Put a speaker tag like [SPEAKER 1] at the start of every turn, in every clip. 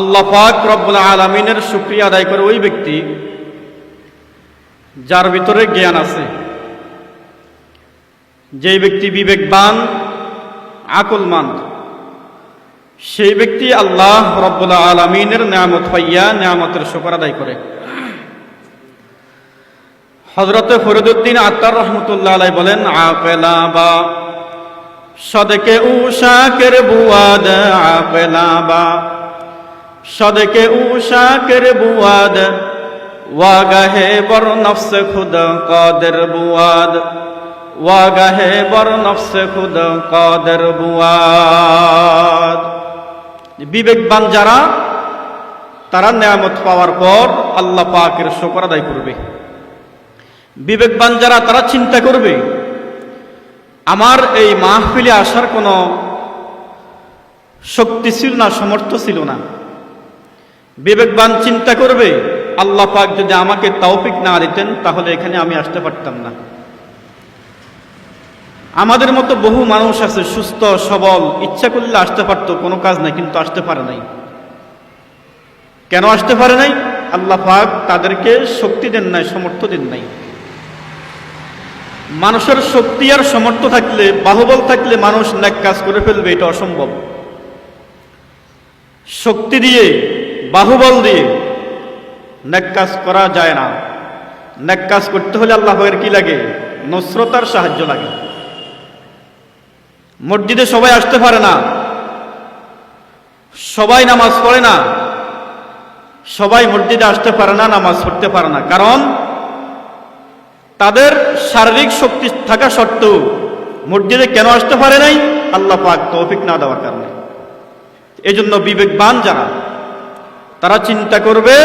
[SPEAKER 1] আল্লাহ পাক রব্বুল আলামিনের শুকরিয়া আদায় করে ওই ব্যক্তি যার ভিতরে জ্ঞান আছে, যেই ব্যক্তি বিবেকবান, আকলমান, সেই ব্যক্তি আল্লাহ রব্বুল আলামিনের নিয়ামত পাইয়া নিয়ামতের শুকর আদায় করে। হযরত ফরিদউদ্দিন আত্তার রহমতুল্লাহ আলাইহি বলেন, আকেলা বা সদকে উশাকের বুয়াদ, আকেলা বা সদকে উশাকের বুয়াদ, ওয়াগাহে বর নফস খুদ কাদের বুয়াদ, ওয়াগাহে বর নফস খুদ কাদের বুয়াদ। বিবেকবান যারা, তারা নিয়ামত পাওয়ার পর আল্লাহ পাকের শুকর আদায় করবে। বিবেকবান যারা, তারা চিন্তা করবে আমার এই মাহফিলে আসার কোনো শক্তি ছিল না, সমর্থ ছিল না। বিবেকবান চিন্তা করবে আল্লাহ পাক যদি আমাকে তৌফিক না দিতেন তাহলে এখানে আমি আসতে পারতাম না। আমাদের মতো বহু মানুষ আছে সুস্থ সবল, ইচ্ছা করলে আসতে পারতো, কোনো কাজ নাই, কিন্তু আসতে পারে নাই। কেন আসতে পারে নাই? আল্লাহ পাক তাদেরকে শক্তি দেন নাই, সমর্থ দেন নাই। মানুষের শক্তি আর সমর্থ থাকলে, বাহুবল থাকলে মানুষ নেক কাজ করে ফেলবে, এটা অসম্ভব। শক্তি দিয়ে, বাহুবল দিয়ে নেক কাজ করা যায় না। নেক কাজ করতে হলে আল্লাহ পাকের কি লাগে? নসরতার সাহায্য লাগে। মসজিদে সবাই আসতে পারে না, সবাই নামাজ পড়ে না, সবাই মসজিদে আসতে পারে না, নামাজ পড়তে পারে না, কারণ তাদের শারীরিক শক্তি থাকা সত্ত্বেও মসজিদে কেন আসতে পারে নাই? আল্লাহ পাক তৌফিক না দেওয়ার কারণে। এজন্য বিবেকবান যারা, তারা চিন্তা করবে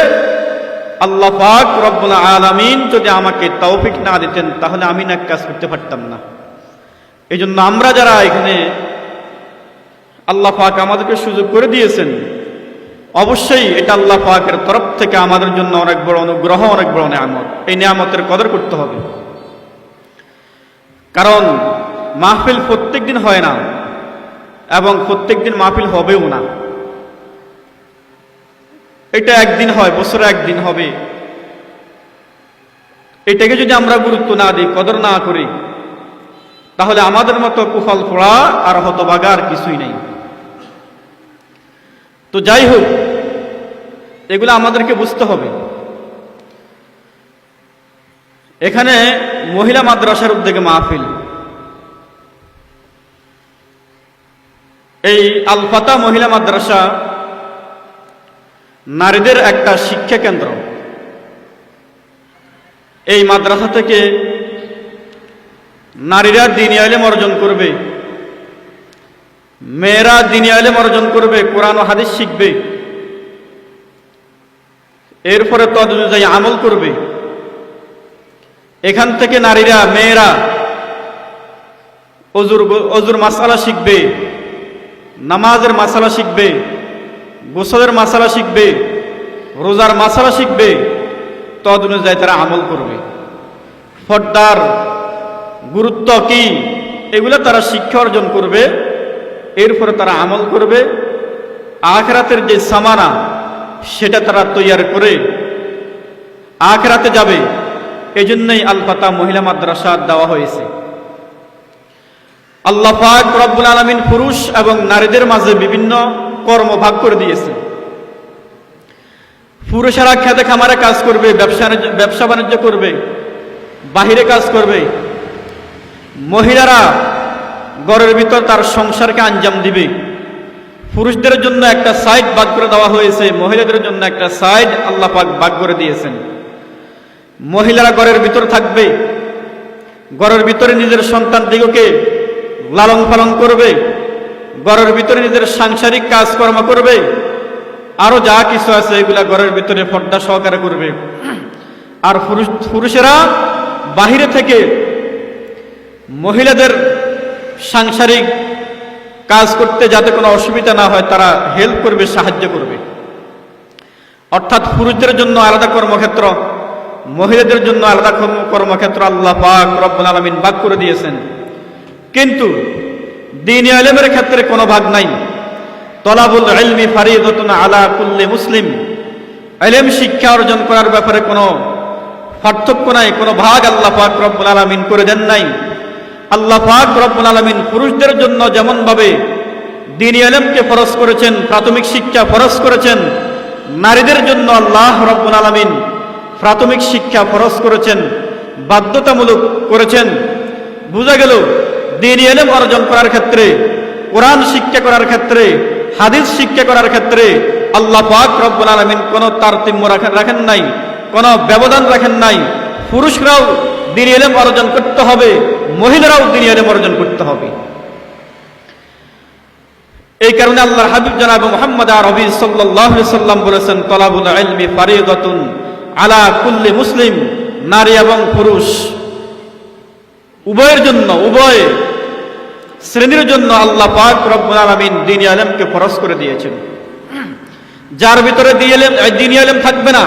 [SPEAKER 1] আল্লাহ পাক রব্বুল আলামিন যদি আমাকে তৌফিক না দিতেন তাহলে আমি নেক কাজ করতে পারতাম না। এজন্য আমরা যারা এখানে আল্লাহ পাক আমাদেরকে সুযোগ করে দিয়েছেন, অবশ্যই এটা আল্লাহ পাকের তরফ থেকে আমাদের জন্য অনেক বড় অনুগ্রহ, অনেক বড় নিয়ামত। এই নিয়ামতের কদর করতে হবে, কারণ মাহফিল প্রত্যেক দিন হয় না এবং প্রত্যেক দিন মাহফিল হবেও না। এটা একদিন হয়, বছরে একদিন হবে। এটাকে যদি আমরা গুরুত্ব না দিই, কদর না করি, তাহলে আমাদের মতো কুফল ফোড়া আর হতভাগা আর কিছুই নেই। তো যাই হোক, এগুলো আমাদেরকে বুঝতে হবে। এখানে মহিলা মাদ্রাসার উদ্যোগে মাহফিল, এই আল ফাতা মহিলা মাদ্রাসা নারীদের একটা শিক্ষা কেন্দ্র। এই মাদ্রাসা থেকে নারীরা দ্বীনি ইলম অর্জন করবে, মেয়েরা দ্বীনি ইলম অর্জন করবে, কোরআন ও হাদিস শিখবে, এরপরে তদ অনুযায়ী আমল করবে। এখান থেকে নারীরা, মেয়েরা অজুর মাসালা শিখবে, নামাজের মাসালা শিখবে, গোসলের মাসালা শিখবে, রোজার মাসালা শিখবে, তদ অনুযায়ী তারা আমল করবে। পর্দার গুরুত্ব কি, এগুলো তারা শিক্ষা অর্জন করবে, এরপরে তারা আমল করবে। আখিরাতের যে সামানা, সেটা তারা তৈয়ার করে আখিরাতে যাবে। এই জন্যই আল ফাতা মহিলা মাদ্রাসা দেওয়া হয়েছে। আল্লাহ পাক রব্বুল আলামিন পুরুষ এবং নারীদের মাঝে বিভিন্ন কর্ম ভাগ করে দিয়েছে। পুরুষেরা খেতে খামারে কাজ করবে, ব্যবসা বাণিজ্য করবে, বাহিরে কাজ করবে। মহিলারা ঘরের ভিতর তার সংসারকে আঞ্জাম দিবে। পুরুষদের জন্য একটা সাইড ভাগ করে দেওয়া হয়েছে, মহিলাদের জন্য একটা সাইড আল্লাহ পাক ভাগ করে দিয়েছেন। মহিলারা ঘরের ভিতর থাকবে, ঘরের ভিতরে নিজের সন্তান দিগকে লালন পালন করবে, ঘরের ভিতরে নিজের সাংসারিক কাজকর্ম করবে, আরো যা কিছু আছে এগুলা ঘরের ভিতরে পর্দা সহকারে করবে। আর পুরুষেরা বাহিরে থেকে মহিলাদের সাংসারিক কাজ করতে যাতে কোনো অসুবিধা না হয় তারা হেল্প করবে, সাহায্য করবে। অর্থাৎ পুরুষদের জন্য আলাদা কর্মক্ষেত্র, মহিলাদের জন্য আলাদা কর্মক্ষেত্র আল্লাহ পাক রব্বুল আলামিন ভাগ করে দিয়েছেন। কিন্তু দ্বীনি ইলমের ক্ষেত্রে কোনো ভাগ নাই। তলাবুল ইলমি ফারিদাতুন আলা কুল্লি মুসলিম। ইলম শিক্ষা অর্জন করার ব্যাপারে কোনো পার্থক্য নাই, কোনো ভাগ আল্লাহ পাক রব্বুল আলামিন করে দেন নাই। আল্লাহ পাক রব্বুল আলামিন পুরুষদের জন্য যেমন ভাবে দ্বীনি ইলমকে ফরজ করেছেন, প্রাথমিক শিক্ষা ফরজ করেছেন, নারীদের জন্য আল্লাহ রব্বুল আলামিন প্রাথমিক শিক্ষা ফরজ করেছেন, বাধ্যতামূলক করেছেন। বোঝা গেল দ্বীনি ইলম অর্জন করার ক্ষেত্রে, কোরআন শিক্ষা করার ক্ষেত্রে, হাদিস শিক্ষা করার ক্ষেত্রে আল্লাহ পাক রব্বুল আলামিন কোনো তারতম্য রাখেন নাই, কোনো ব্যবধান রাখেন নাই। পুরুষরাও দ্বীনি ইলম অর্জন করতে হবে, মহিলারাও দ্বীনি ইলম অর্জন করতে হবে। এই কারণে আল্লাহর হাবিব জনাব মুহাম্মদ আরবি সাল্লাল্লাহু আলাইহি সাল্লাম বলেছেন, তলাবুল ইলমি ফারিদাতুন আলা কুল্লি মুসলিম। নারী এবং পুরুষ উভয়ের জন্য, উভয় শ্রেণীর জন্য আল্লাহ পাক রব্বুল আলামিন দ্বীনি ইলমকে ফরজ করে দিয়েছেন। যার ভিতরে দ্বীনি ইলম থাকবে না,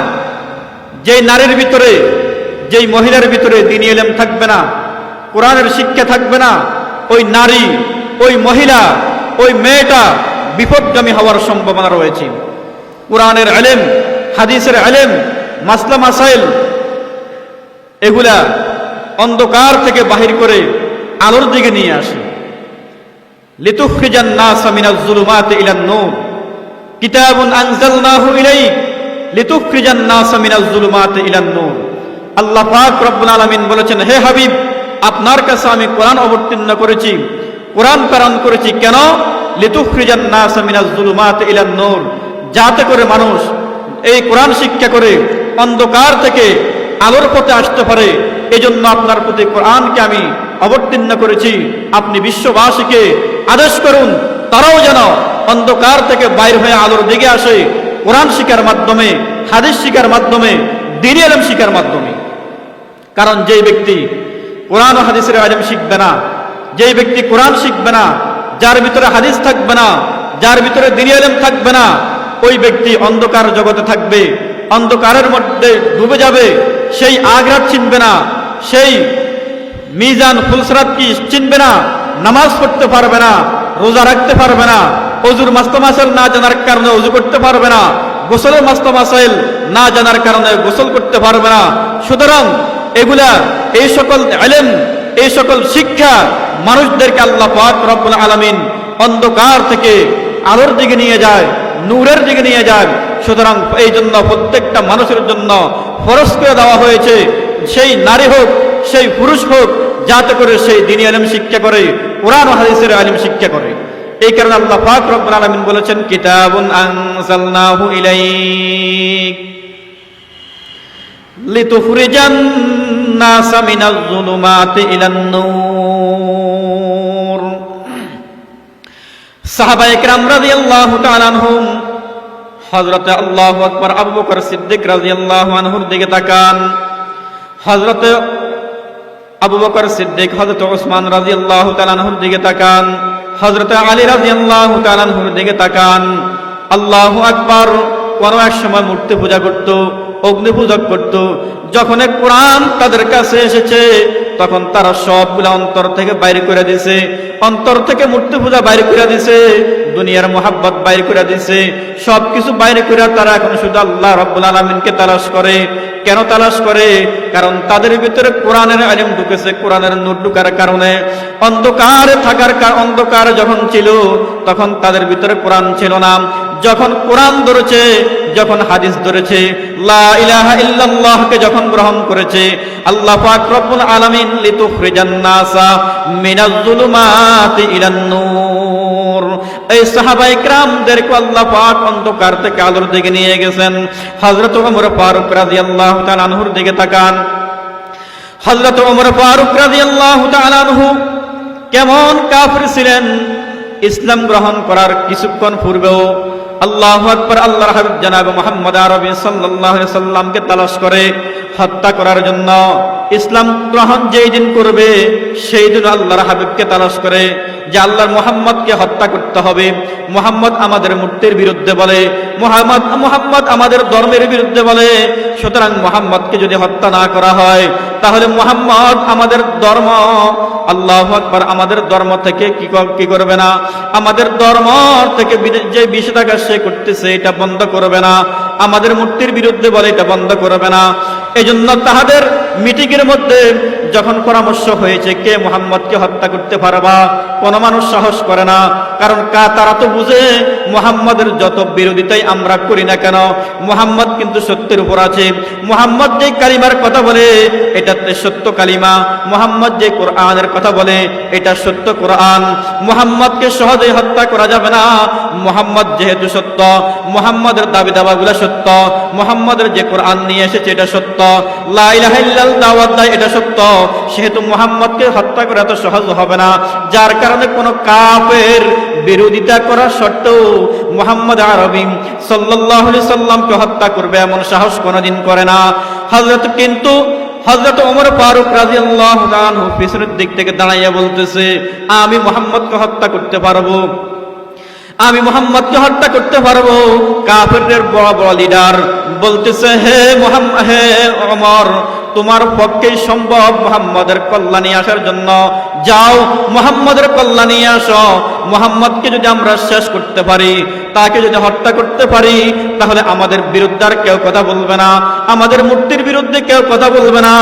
[SPEAKER 1] যেই নারীর ভিতরে, যেই মহিলার ভিতরে দ্বীনি ইলম থাকবে না, কোরআনের শিক্ষা থাকবে না, ওই নারী, ওই মহিলা, ওই মেয়েটা বিপদগামী হওয়ার সম্ভাবনা রয়েছে। কোরআনের ইলম, হাদিসের ইলম, মাসলা মাসাইল এগুলা অন্ধকার থেকে বাহির করে আলোর দিকে নিয়ে আসে। লিতুখরিজান নাসা মিনাজ যুলুমাতি ইলান নূর, কিতাবুন আনজালনাহু ইলাইক লিতুখরিজান নাসা মিনাজ যুলুমাতি ইলান নূর। আল্লাহ পাক রব্বুল আলামিন বলেছেন, হে হাবিব, আপনার কাছে আমি কোরআন অবতীর্ণ করেছি, কোরআন প্রেরণ করেছি। কেন? লিতুখরিজান নাসা মিনাজ যুলুমাতি ইলান নূর, যাতে করে মানুষ এই কোরআন শিক্ষা করে অন্ধকার থেকে আলোর পথে আসতে পারে। এজন্য আপনার প্রতি কোরআনকে আমি অবতীর্ণ করেছি। আপনি বিশ্ববাসীকে আদেশ করুন, তারাও যেন অন্ধকার থেকে বাইর হয়ে আলোর দিকে আসে, কোরআন শিক্ষার মাধ্যমে, হাদিস শিক্ষার মাধ্যমে, দ্বীনি ইলম শিক্ষার মাধ্যমে। কারণ যেই ব্যক্তি কোরআন ও হাদিসের ইলম শিখবে না, যেই ব্যক্তি কোরআন শিখবে না, যার ভিতরে হাদিস থাকবে না, যার ভিতরে দ্বীনি ইলম থাকবে না, ওই ব্যক্তি অন্ধকার জগতে থাকবে, অন্ধকারের মধ্যে ডুবে যাবে। সেই আখরাত চিনবে না, সেই মিজান ফুলসরাত কি চিনবে না, নামাজ পড়তে পারবে না, রোজা রাখতে পারবে না, অজুর মাসলা মাসাইল না জানার কারণে অজু করতে পারবে না, গোসলের মাসলা মাসাইল না জানার কারণে গোসল করতে পারবে না। সুতরাং এগুলা, এই সকল ইলম, এই সকল শিক্ষা মানুষদেরকে আল্লাহ পাক রব্বুল আলামিন অন্ধকার থেকে আলোর দিকে নিয়ে যায়, নূরের দিকে নিয়ে যায়। সুতরাং এই জন্য প্রত্যেকটা মানুষের জন্য ফরজ করে দেওয়া হয়েছে, সেই নারী হোক, সেই পুরুষ হোক, যাতে করে সেই দ্বীনি ইলম শিক্ষা করে, কোরআন ও হাদিসের ইলম শিক্ষা করে। এই কারণে আল্লাহ পাক রব্বুল আলামিন বলেছেন, কিতাবুন আনজালনাহু ইলাইক লিতুখরিজান নাসা মিনাজ যুলুমাতি ইলান নূর। সাহাবায়ে কেরাম রাদিয়াল্লাহু তাআলা আনহুম হযরতে আল্লাহু আকবার আবু বকর সিদ্দিক রাদিয়াল্লাহু আনহুর দিকে তাকান, হযরতে আবু বকর সিদ্দিক, হযরতে ওসমান রাদিয়াল্লাহু তাআলা আনহুর দিকে তাকান, হযরতে আলী রাদিয়াল্লাহু তাআলা আনহুর দিকে তাকান। আল্লাহু আকবার। কোন এক সময় মূর্তি পূজা করত, অগ্নি পূজা করত। যখন কোরআন তাদের কাছে এসেছে, তখন তারা সবগুলো অন্তর থেকে বাইরে করে দিছে, অন্তর থেকে মূর্তি পূজা বাইরে করে দিছে, দুনিয়ার মোহাব্বত বাইরে করে দিছে, সবকিছু বাইরে করে তারা এখন শুধু আল্লাহ রাব্বুল আলামিনকে তালাশ করে। কেন তালাশ করে? কারণ তাদের ভিতরে কোরআনের ইলম ঢুকেছে, কোরআনের নূর ঢুকার কারণে। অন্ধকার যখন ছিল, তখন তাদের ভিতরে কোরআন ছিল না। যখন কোরআন ধরেছে, যখন হাদিস ধরেছে, লা ইলাহা ইল্লাল্লাহকে যখন গ্রহণ করেছে, আল্লাহ পাক রব্বুল আলামিন লিতুখরিজান নাসা মিনাজ যুলুমাতি ইলান নূর, এই সাহাবায়ে কেরামদেরকে আল্লাহ পাক অন্ধকার থেকে আলোর দিকে নিয়ে গেছেন। হযরত ওমর ফারুক রাদিয়াল্লাহু তাআলা আনহুর দিকে তাকান। হযরত ওমর ফারুক রাদিয়াল্লাহু তাআলা আনহু কেমন কাফির ছিলেন! ইসলাম গ্রহণ করার কিছুক্ষণ পূর্বেও আল্লাহু আকবার, আল্লাহর হাবিব জনাব মুহাম্মদ আরবি সাল্লাল্লাহু আলাইহি সাল্লামকে তালাশ করে হত্যা করার জন্য। ইসলাম গ্রহণ যেই দিন করবে, সেই দিন আল্লাহর হাবিবকে তালাশ করে যে আল্লাহর মুহাম্মদকে হত্যা করতে হবে। মুহাম্মদ আমাদের মূর্তির বিরুদ্ধে বলে, মুহাম্মদ আমাদের ধর্মের বিরুদ্ধে বলে। সুতরাং মুহাম্মদকে যদি হত্যা না করা হয়, তাহলে মুহাম্মদ আমাদের ধর্ম, আল্লাহু আকবার, আমাদের ধর্ম থেকে কি করবে না, আমাদের ধর্ম থেকে যে নিষেধাজ্ঞা সে করতেছে এটা বন্ধ করবে না, আমাদের মূর্তির বিরুদ্ধে বলে এটা বন্ধ করবে না। এজন্য তাহাদের মিটিং এর মধ্যে যখন পরামর্শ হয়েছে কে মুহাম্মদকে হত্যা করতে পারবা, কোন মানুষ সাহস করে না। কারণ তারা তো বুঝে মুহাম্মদের যত বিরোধিতাই আমরা করি না কেন, মুহাম্মদ কিন্তু সত্যের উপর আছে। মুহাম্মদ যে কালিমার কথা বলে এটাতে সত্য কালিমা, মুহাম্মদ যে কোরআনের কথা বলে এটা সত্য কোরআন। মুহাম্মদকে সহজেই হত্যা করা যাবে না। মুহাম্মদ যেহেতু সত্য, মুহাম্মদের দাবি দাওয়াগুলো সত্য, মুহাম্মদের যে কোরআন নিয়ে এসেছে এটা সত্য, লা ইলাহা ইল্লাল্লাহ দাওয়াত দেয় এটা সত্য, সেহেতু মুহাম্মদকে হত্যা করা এত সহজ হবে না। যার কারণে কোন কাফের বিরোধিতা করা সত্ত্বেও মুহাম্মদ আরবী সাল্লাল্লাহু আলাইহি সাল্লামকে হত্যা করবে এমন সাহস কোনোদিন করে না। হযরত ওমর ফারুক রাদিয়াল্লাহু আনহু পিছনের দিক থেকে দাঁড়াইয়া বলতেছে, আমি মুহাম্মদকে হত্যা করতে পারবো, আমি মুহাম্মদকে হত্যা করতে পারবো। কাফেরদের বড় বড় লিডার বলতেছে, হে ওমর, তোমার পক্ষেই সম্ভব মুহাম্মদের কল্যাণে আসার জন্য, যাও মুহাম্মদের কল্যাণে আসো। মুহাম্মদকে যদি আমরা শেষ করতে পারি, তাকে যদি হত্যা করতে পারি, তাহলে আমাদের বিরুদ্ধে আর কেউ কথা বলবে না, আমাদের মূর্তির বিরুদ্ধে কেউ কথা বলবে না,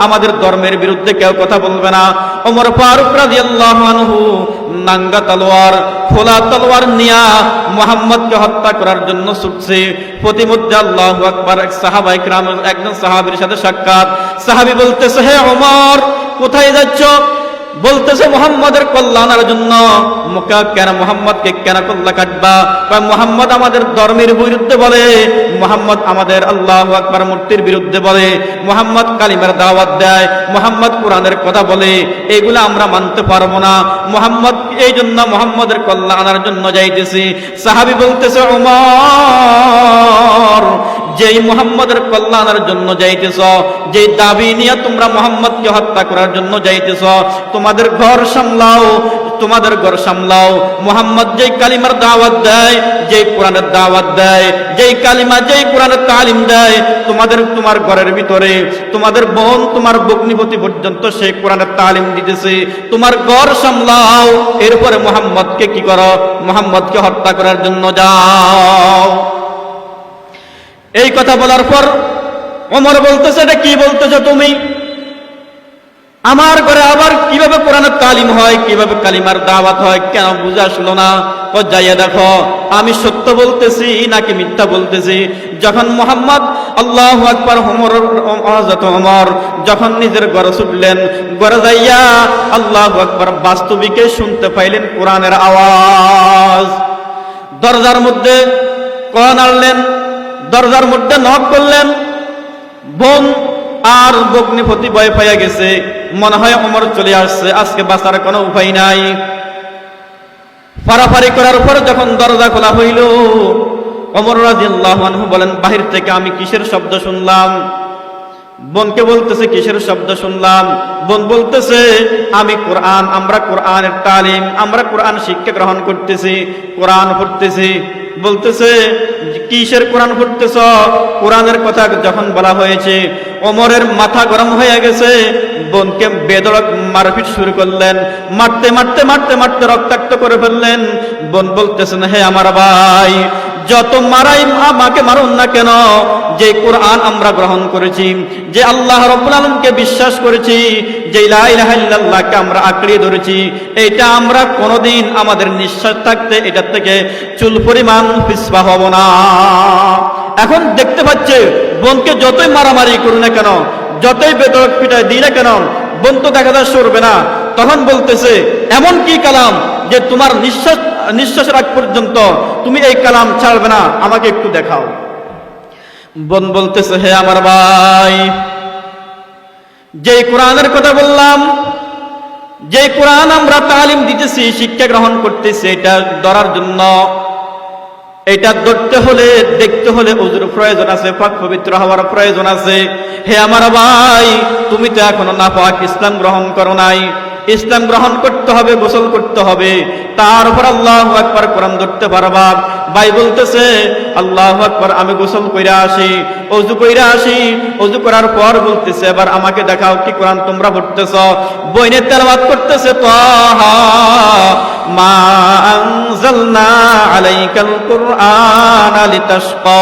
[SPEAKER 1] আমাদের ধর্মের বিরুদ্ধে কেউ কথা বলবে না। ওমর ফারুক রাদিয়াল্লাহু আনহু নাঙ্গা তলোয়ার, খোলা তলোয়ার নিয়া মুহাম্মদকে হত্যা করার জন্য ছুটছে। প্রতিমধ্যে আল্লাহু আকবার, এক সাহাবা ইকরাম, একজন সাহাবীর সাথে সাক্ষাৎ। সাহাবী বলতেছে, হে ওমর, কোথায় যাচ্ছ? বলতেছে মুহাম্মদের কল্যাণের জন্য। কেন মুহাম্মদকে কেন কল্লা কাটবা? মুহাম্মদ আমাদের ধর্মের বিরুদ্ধে বলে, মুহাম্মদ আমাদের আল্লাহু আকবার মূর্তির বিরুদ্ধে বলে, মুহাম্মদ কালিমার দাওয়াত দেয়, মুহাম্মদ কোরআনের কথা বলে, এগুলো আমরা মানতে পারবো না। মুহাম্মদ এই জন্য মুহাম্মদের কল্যাণের জন্য যাইতেছি। সাহাবী বলতেছে, ওমর, যেই মুহাম্মদের কল্যাণের জন্য যাইতেছ, যেই দাবি নিয়ে তোমরা মুহাম্মদকে হত্যা করার জন্য যাইতেছ, তোমাদের ঘর সামলাও, তোমাদের ঘর সামলাও। মুহাম্মদ যেই কালিমার দাওয়াত দেয়, যেই কোরআনের দাওয়াত দেয়, যেই কালিমা যেই কোরআনের তালিম দেয়, তোমার ঘরের ভিতরে তোমাদের বোন, তোমার ভগ্নিপতি পর্যন্ত সেই কোরআনের তালিম দিতেছে, তোমার ঘর সামলাও। এরপরে মুহাম্মদকে কি করো? মুহাম্মদকে হত্যা করার জন্য যাও। এই কথা বলার পর ওমর বলতেছে, এটা কি বলতেছো তুমি? আমার ঘরে আবার কিভাবে কোরআনের তালিম হয়, কিভাবে কালিমার দাওয়াত হয়, কেন বুঝে আসলো না? ও যাইয়া দেখো আমি সত্য বলতেছি নাকি মিথ্যা বলতেছি। যখন মুহাম্মদ আল্লাহু আকবার, হযরত ওমর যখন নিজের ঘরে ছুটলেন, ঘরে যাইয়া আল্লাহু আকবার বাস্তবিকে শুনতে পাইলেন কোরআনের আওয়াজ। দরজার মধ্যে কোরআন আনলেন, দরজার মধ্যে নক করলেন। বোন আর ভগ্নিপতি ভয় পাইয়া গেছে, মনে হয় ওমর চলে আসছে, আজকে বাঁচার কোনো উপায় নাই। ফাড়াফাড়ি করার পর যখন দরজা খোলা হইল, ওমর রাদিয়াল্লাহু আনহু বলেন, বাহির থেকে আমি কিসের শব্দ শুনলাম? বোনকে বলতেছে, কিসের শব্দ শুনলাম? বোন বলতেছে, আমরা কোরআনের তালিম, আমরা কোরআন শিক্ষা গ্রহণ করতেছি, কোরআন পড়তেছি। বলতেছে, কিসের কোরআন পড়তেছ? কোরআনের কথা যখন বলা হয়েছে, ওমরের মাথা গরম হয়ে গেছে। বোনকে বেধড়ক মারপিট শুরু করলেন, মারতে মারতে মারতে মারতে রক্তাক্ত করে ফেললেন। বোন বলতেছেন, হে আমার ভাই, যত মারাই আমাকে মারুন না কেন, যে কোরআন আমরা গ্রহণ করেছি, যে আল্লাহ রাব্বুল আলামিনকে বিশ্বাস করেছি, যে লা ইলাহা ইল্লাল্লাহকে আমরা আঁকড়িয়ে ধরেছি, এটা আমরা কোনোদিন আমাদের নিঃশ্বাস থাকতে এটার থেকে চুল পরিমাণ পিছপা হব না। এখন দেখতে পাচ্ছে বোনকে যতই মারামারি করুন না কেন, যতই বেদরক পিটায় দিই না কেন, বোন তো দেখা যায় সরবে না। তখন বলতেছে, এমন কি কালাম যে তোমার নিঃশ্বাসের আগ পর্যন্ত তুমি এই কালাম ছাড়বে না, আমাকে একটু দেখাও। বোন বলতেছে, হে আমার ভাই, যেই কোরআনের কথা বললাম, যে কোরআন আমরা তালিম দিতেছি, শিক্ষা গ্রহণ করতেছি, এটা ধরার জন্য, এটা ধরতে হলে, দেখতে হলে ওযুর প্রয়োজন আছে, পাক পবিত্র হওয়ার প্রয়োজন আছে। হে আমার ভাই, তুমি তো এখনো নাপাক, ইসলাম গ্রহণ করো নাই। ইসলাম গ্রহণ করতে হবে, গোসল করতে হবে। তারপর আল্লাহু আকবার কোরআন ধরতে পারবা। ভাই বলতেছে আল্লাহু আকবার, আমি গোসল কইরা আসি, ওযু কইরা আসি, ওযু করার পর বলতেছে এবার আমাকে দেখাও কি কোরআন তোমরা পড়তেছ। বইনে তেলাওয়াত করতেছে তাহা মা আনজালনা আলাইকাল কুরআনা লিতাশকা।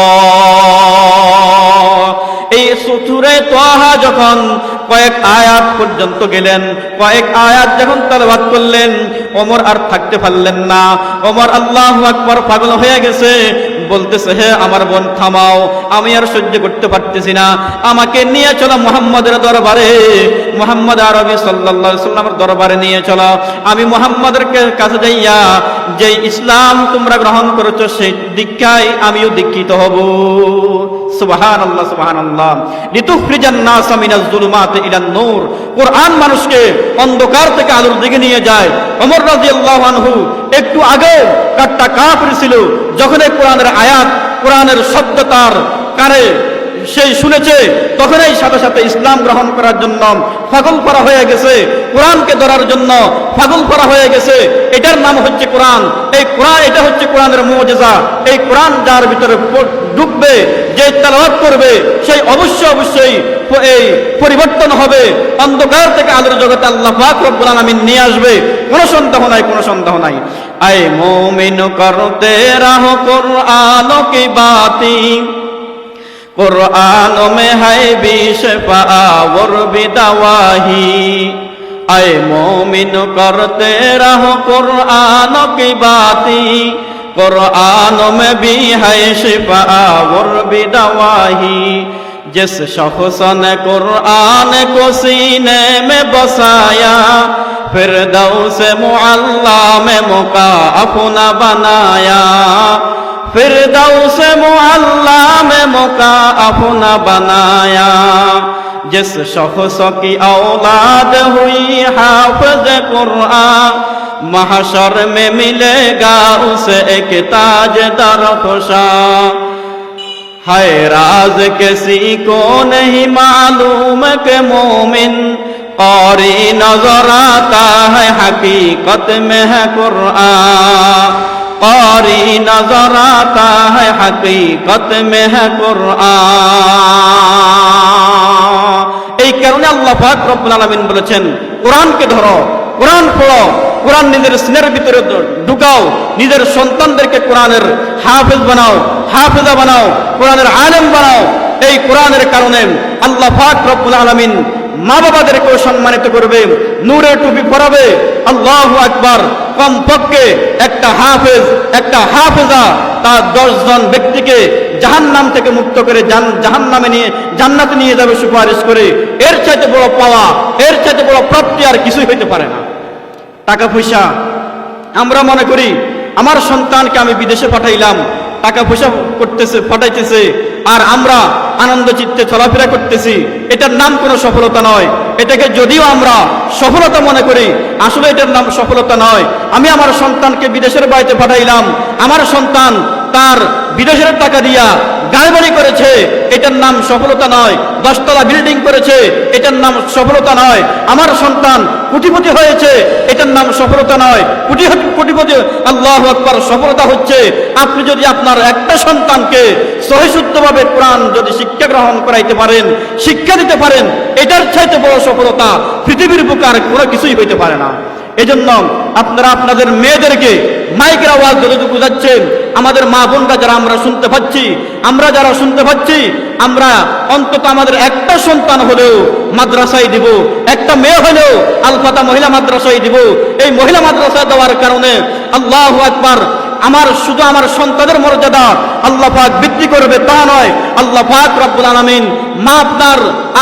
[SPEAKER 1] এই সূরা তাহা যখন কয়েক আয়াত পর্যন্ত গেলেন, কয়েক আয়াত যখন তেলাওয়াত করলেন, ওমর আর থাকতে পারলেন না। ওমর আল্লাহু আকবার পাগল হয়ে গেছে, বলতেছে হে আমার বোন থামাও, আমি আর সহ্য করতে পারতেছি না, আমাকে নিয়ে চলো মুহাম্মাদের দরবারে, মুহাম্মদ আরবি সাল্লাল্লাহু আলাইহি সাল্লামের দরবারে নিয়ে চলো। আমি মুহাম্মাদের কাছে যাইয়া যে ইসলাম তোমরা গ্রহণ করেছো সেই দীক্ষায় আমিও দীক্ষিত হব। সুবহানাল্লাহ সুবহানাল্লাহ। লিতুখরিজান নাস মিনাজ যুলুমাতি ইলান নূর। কোরআন মানুষকে অন্ধকার থেকে আলোর দিকে নিয়ে যায়। ওমর রাদিয়াল্লাহু আনহু একটু আগে কাট্টা কাফির ছিল, যখন এই কোরআনের আয়াত, কোরআনের শব্দ তার কানে সেই শুনেছে, তখনই সাথে সাথে ইসলাম গ্রহণ করার জন্য পাগল করা হয়ে গেছে, কোরআনকে ধরার জন্য পাগল করা হয়ে গেছে। এটার নাম হচ্ছে কোরআন। এই কোরআন, এটা হচ্ছে কোরআনের মুজিজা। এই কোরআন যার ভিতরে ঢুকবে, যে তেলাওয়াত করবে, সেই অবশ্যই এই পরিবর্তন হবে, অন্ধকার থেকে আলোর জগতে আল্লাহ পাক রব্বুল আলামিন নিয়ে আসবে, কোনো সন্দেহ নাই, কোনো সন্দেহ নাই। আয় মুমিন করতে রাহো কুরআন কি বাতি, कुरान में है भी शिफा और भी दवाही। आए मोमिन करते रहो कुरान की बाती, कुरान में भी है शिफा और भी दवाही। जिस शख्स ने कुरान को सीने में बसाया, फिरदौस मुअल्ला में मुका अपना बनाया, फिरदौस मुअल्ला में मौका अपना बनाया। जिस शख्स की औलाद हुई हाफिज कुरआन, महशर में मिलेगा उसे एक ताज दरख्शा। है राज किसी को नहीं मालूम के मोमिन, क़ारी नजर आता है हकीकत में है कुरआन, क़ारी नजर आता है हकीकत में है कुरआन। এই কারণে আল্লাহ পাক রব্বুল আলামিন বলেছেন কোরআনকে ধরো, কোরআন পড়ো, কোরআন নিজের সিনার ভিতরে ঢুকাও, নিজের সন্তানদেরকে কোরআনের হাফেজ বানাও, হাফেজা বানাও, কোরআনের আলেম বানাও। এই কোরআনের কারণে আল্লাহ পাক রব্বুল আলামিন মা বাবাদেরকেও সম্মানিত করবে, নূরের টুপি পরাবে। আল্লাহু আকবার। কমপক্ষে একটা হাফেজ, একটা হাফেজা তার 10 জন ব্যক্তিকে জাহান্নাম থেকে মুক্ত করে জাহান্নামে নিয়ে জান্নাতে নিয়ে যাবে সুপারিশ করে। এর চাইতে বড় পাওয়া, এর চাইতে বড় প্রাপ্তি আর কিছুই হইতে পারে না। টাকা পয়সা আমরা মনে করি আমার সন্তানকে আমি বিদেশে পাঠাইলাম, টাকা পয়সা করতেছে, পাঠাইতেছে, আর আমরা আনন্দ চিত্তে চলাফেরা করতেছি, এটার নাম কোনো সফলতা নয়। এটাকে যদিও আমরা সফলতা মনে করি, আসলে এটার নাম সফলতা নয়। আমি আমার সন্তানকে বিদেশের বাড়িতে পাঠাইলাম, আমার সন্তান তার বিদেশের টাকা দিয়া গাড়ি বাড়ি করেছে, এটার নাম সফলতা নয়। 10 তলা বিল্ডিং করেছে, এটার নাম সফলতা নয়। আমার সন্তান কোটিপতি হয়েছে, এটার নাম সফলতা নয়। কোটিপতি, আল্লাহু আকবার। সফলতা হচ্ছে আপনি যদি আপনার একটা সন্তানকে সহিশুদ্ধভাবে কোরআন যদি শিক্ষা গ্রহণ করাইতে পারেন, শিক্ষা দিতে পারেন, এটার চাইতে বড় সফলতা পৃথিবীর বুকে আর কোনো কিছুই হইতে পারে না। এজন্য আপনারা আপনাদের মেয়েদেরকে মাইকের আওয়াজ যতটুকু যাচ্ছে, আমাদের মা বোনরা যারা আমরা শুনতে পাচ্ছি, আমরা যারা শুনতে পাচ্ছি, আমরা অন্তত আমাদের একটা সন্তান হলেও মাদ্রাসায় দিব, একটা মেয়ে হলেও আল ফাতা মহিলা মাদ্রাসায় দিব। এই মহিলা মাদ্রাসা দেওয়ার কারণে আল্লাহু আকবার, আমার শুধু আমার সন্তানের মর্যাদা আল্লাহ পাক বৃদ্ধি করবে তা নয়, আল্লাহ পাক রব্বুল আলামিন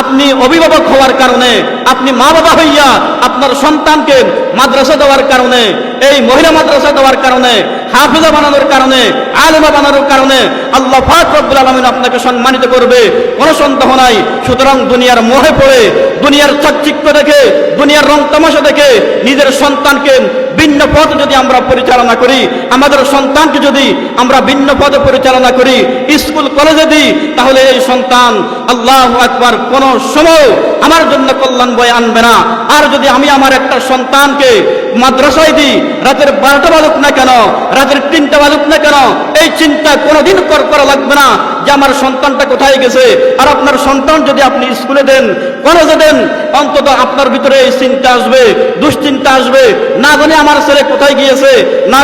[SPEAKER 1] আপনি অভিভাবক হওয়ার কারণে, আপনি মা বাবা হইয়া আপনার সন্তানকে মাদ্রাসা দেওয়ার কারণে, এই মহিলা মাদ্রাসা দেওয়ার কারণে, হাফেজা বানানোর কারণে, আলেমা বানানোর কারণে আল্লাহ পাক রব্বুল আলামিন আপনাকে সম্মানিত করবে, কোনো সন্দেহ নাই। সুতরাং দুনিয়ার মোহে পড়ে, দুনিয়ার চাকচিক্য দেখে, দুনিয়ার রং তামাশা দেখে নিজের সন্তানকে ভিন্ন পথ যদি আমরা পরিচালনা করি, আমাদের সন্তানকে যদি আমরা ভিন্ন পথে পরিচালনা করি, স্কুল কলেজে দিই, তাহলে এই সন্তান আল্লাহু আকবার কোন সময় আমার জন্য কল্যাণ বয়ে আনবে না। আর যদি আমি আমার একটা সন্তানকে মাদ্রাসায় দিই, রাতের 12টা বাজুক না কেন, রাতের 3টা বাজুক না কেন, এই চিন্তা কোনোদিন করা লাগবে না যে আমার সন্তানটা কোথায় গেছে। আর আপনার সন্তান যদি আপনি স্কুলে দেন, কলেজে দেন, অন্তত আপনার ভিতরে এই চিন্তা আসবে, দুশ্চিন্তা আসবে, না জানি আমার ছেলে কোথায় গিয়েছে, না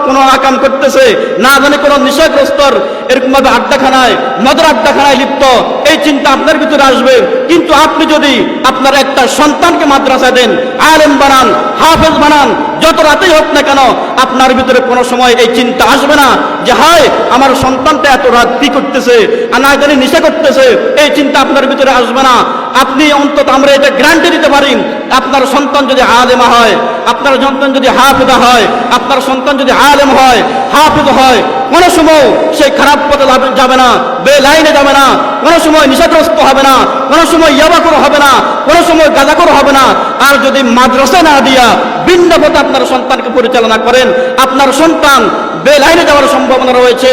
[SPEAKER 1] কোনো আকাম করতেছে, না জানি কোনো নেশাগ্রস্তর এরকম ভাবে আড্ডাখানায়, মদের আড্ডাখানায় লিপ্ত, এই চিন্তা আপনার ভিতরে আসবে। কিন্তু আপনি যদি আপনার একটা সন্তানকে মাদ্রাসায় দেন, আলেম বানান, হাফেজ বানান, যত রাতেই হোক না কেন, আপনার ভিতরে কোনো সময় এই চিন্তা আসবে না যে হায় আমার সন্তানটা এত রাত কি করতেছে, আর না জানি নেশা করতেছে, এই চিন্তা আপনার ভিতরে আসবে না। আপনি অন্তত আমরা এটা গ্যারান্টি দিতে পারি, আপনার সন্তান যদি আলেমা হয়, আপনার সন্তান যদি হাফেজা হয়, আপনার সন্তান যদি আলেম হয়, হাফেজ হয়, কোনো সময় সেই খারাপ পথে যাবে না, বেলাইনে যাবে না, কোনো সময় নেশাগ্রস্ত হবে না, কোনো সময় ইয়াবাখোর হবে না, কোনো সময় গাঁজাখোর হবে না। আর যদি মাদ্রাসা না দিয়া ভিন্ন পথে আপনার সন্তানকে পরিচালনা করেন, আপনার সন্তান বেলাইনে যাওয়ার সম্ভাবনা রয়েছে,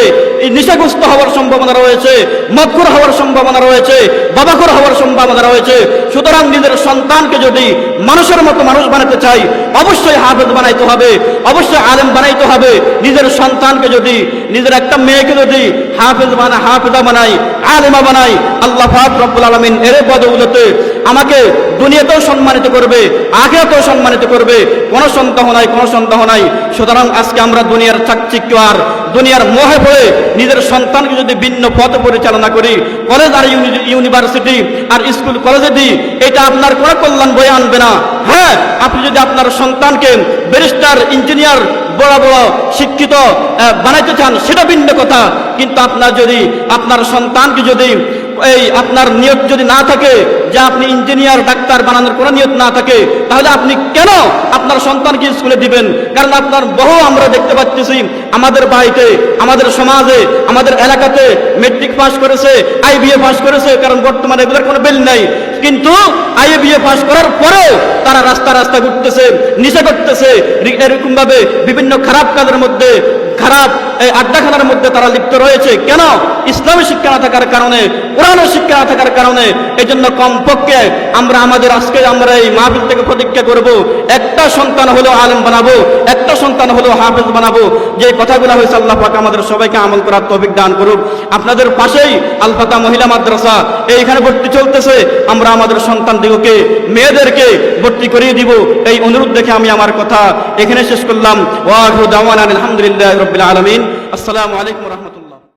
[SPEAKER 1] নেশাগ্রস্ত হওয়ার সম্ভাবনা রয়েছে, মদখোর হওয়ার সম্ভাবনা রয়েছে, বাবাখোর হওয়ার সম্ভাবনা রয়েছে। সুতরাং নিজের সন্তানকে যদি মানুষের মতো মানুষ বানাতে চাই, অবশ্যই হাফেজ বানাইতে হবে, অবশ্যই আলেম বানাইতে হবে। নিজের সন্তানকে যদি, নিজের একটা মেয়েকে যদি হাফেজা বানাই, আলেমা বানাই, আল্লাহ পাক রব্বুল আলামিন এর বদৌলতে আমাকে দুনিয়াতেও সম্মানিত করবে, আখিরাতেও সম্মানিত করবে, কোনো সন্দেহ নাই, কোনো সন্দেহ নাই। সুতরাং আজকে আমরা দুনিয়ার চাকচিক্য আর দুনিয়ার মোহে পড়ে নিজের সন্তানকে যদি ভিন্ন পথে পরিচালনা করি, কলেজ আর ইউনিভার্সিটি আর স্কুল কলেজে দিই, এটা আপনার কোনো কল্যাণ বয়ে আনবে না। হ্যাঁ, আপনি যদি আপনার সন্তানকে ব্যারিস্টার, ইঞ্জিনিয়ার, বড় বড় শিক্ষিত বানাইতে চান, সেটা ভিন্ন কথা। কিন্তু আপনার যদি আপনার সন্তানকে যদি এই আপনার নিয়ত যদি না থাকে যে আপনি ইঞ্জিনিয়ার, ডাক্তার বানানোর কোনো নিয়ত না থাকে, তাহলে আপনি কেন আপনার সন্তানকে স্কুলে দিবেন? কারণ আপনার বহু আমরা দেখতে পাচ্ছি আমাদের বাড়িতে, আমাদের সমাজে, আমাদের এলাকাতে মেট্রিক পাস করেছে, IBA পাস করেছে, কারণ বর্তমানে এগুলোর কোনো বেল নাই, কিন্তু IBA পাস করার পরেও তারা রাস্তা ঘুরতেছে, নেশা করতেছে, এরকম ভাবে বিভিন্ন খারাপ কাজের মধ্যে, খারাপ এই আড্ডাখানার মধ্যে তারা লিপ্ত রয়েছে। কেন? ইসলামী শিক্ষা না থাকার কারণে, কোরআনের শিক্ষা না থাকার কারণে। এই জন্য কমপক্ষে আমরা আজকে আমরা এই মাহফিল থেকে প্রতিজ্ঞা করব, একটা সন্তান হলেও আলেম বানাবো, একটা সন্তান হলেও হাফেজ বানাবো। যে কথাগুলো হয়েছে আল্লাহ পাক আমাদের সবাইকে আমল করার তৌফিক দান করুক। আপনাদের পাশেই আল ফাতা মহিলা মাদ্রাসা এইখানে ভর্তি চলতেছে, আমরা আমাদের সন্তানদিগকে, মেয়েদেরকে ভর্তি করিয়ে দিব, এই অনুরোধ দেখে আমি আমার কথা এখানে শেষ করলাম। ওয়া আখিরু দাওয়ানা আলহামদুলিল্লাহি রাব্বিল আলামিন। আসসালামু আলাইকুম ওয়া রাহমাতুল্লাহ।